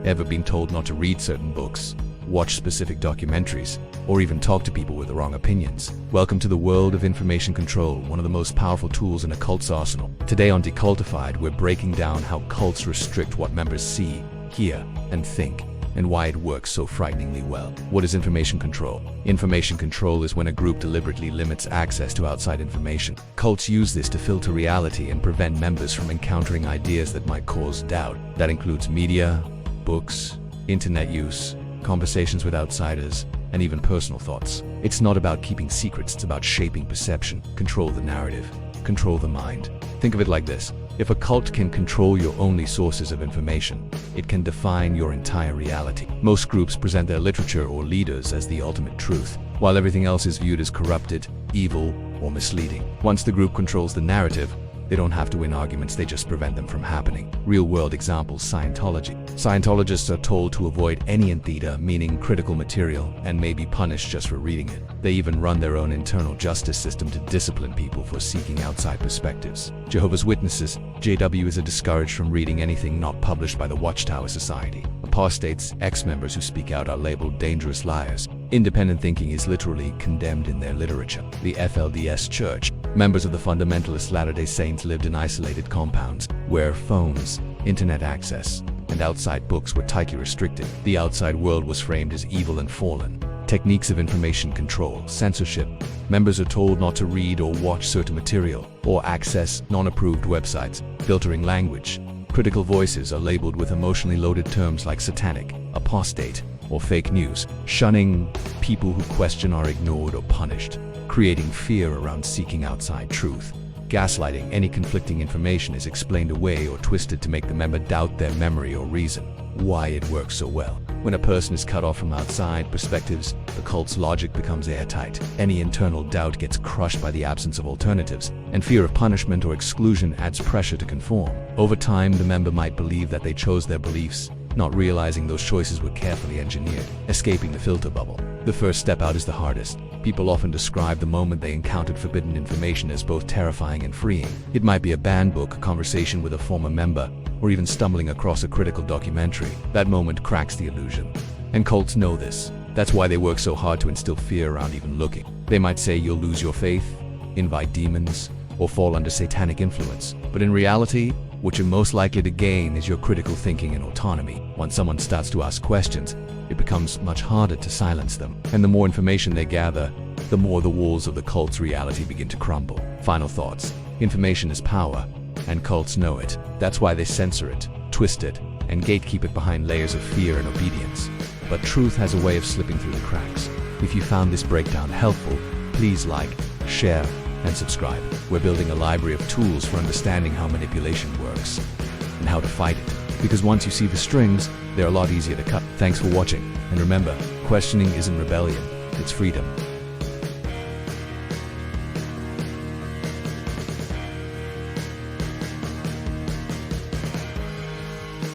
Ever been told not to read certain books, watch specific documentaries, or even talk to people with the wrong opinions? Welcome to the world of information control, one of the most powerful tools in a cult's arsenal. Today on Decultified, we're breaking down how cults restrict what members see, hear, and think, and why it works so frighteningly well. What is information control? Information control is when a group deliberately limits access to outside information. Cults use this to filter reality and prevent members from encountering ideas that might cause doubt. That includes media, books, internet use, conversations with outsiders, and even personal thoughts. It's not about keeping secrets, it's about shaping perception. Control the narrative, control the mind. Think of it like this. If a cult can control your only sources of information, it can define your entire reality. Most groups present their literature or leaders as the ultimate truth, while everything else is viewed as corrupted, evil, or misleading. Once the group controls the narrative, they don't have to win arguments, they just prevent them from happening. Real-world examples: Scientology. Scientologists are told to avoid any entheita, meaning critical material, and may be punished just for reading it. They even run their own internal justice system to discipline people for seeking outside perspectives. Jehovah's Witnesses. JW is discouraged from reading anything not published by the Watchtower Society. Apostates, ex-members who speak out, are labeled dangerous liars. Independent thinking is literally condemned in their literature. The FLDS Church. Members of the fundamentalist Latter-day Saints lived in isolated compounds, where phones, internet access, and outside books were tightly restricted. The outside world was framed as evil and fallen. Techniques of information control. Censorship. Members are told not to read or watch certain material, or access non-approved websites. Filtering language. Critical voices are labeled with emotionally loaded terms like satanic, apostate, or fake news. Shunning. People who question are ignored or punished, creating fear around seeking outside truth. Gaslighting. Any conflicting information is explained away or twisted to make the member doubt their memory or reason. Why it works so well. When a person is cut off from outside perspectives, the cult's logic becomes airtight. Any internal doubt gets crushed by the absence of alternatives, and fear of punishment or exclusion adds pressure to conform. Over time, the member might believe that they chose their beliefs, not realizing those choices were carefully engineered. Escaping the filter bubble. The first step out is the hardest. People often describe the moment they encountered forbidden information as both terrifying and freeing. It might be a banned book, a conversation with a former member, or even stumbling across a critical documentary. That moment cracks the illusion. And cults know this. That's why they work so hard to instill fear around even looking. They might say you'll lose your faith, invite demons, or fall under satanic influence. But in reality, what you're most likely to gain is your critical thinking and autonomy. Once someone starts to ask questions, it becomes much harder to silence them. And the more information they gather, the more the walls of the cult's reality begin to crumble. Final thoughts. Information is power, and cults know it. That's why they censor it, twist it, and gatekeep it behind layers of fear and obedience. But truth has a way of slipping through the cracks. If you found this breakdown helpful, please like, share, and subscribe. We're building a library of tools for understanding how manipulation works and how to fight it. Because once you see the strings, they're a lot easier to cut. Thanks for watching. And remember, questioning isn't rebellion, it's freedom.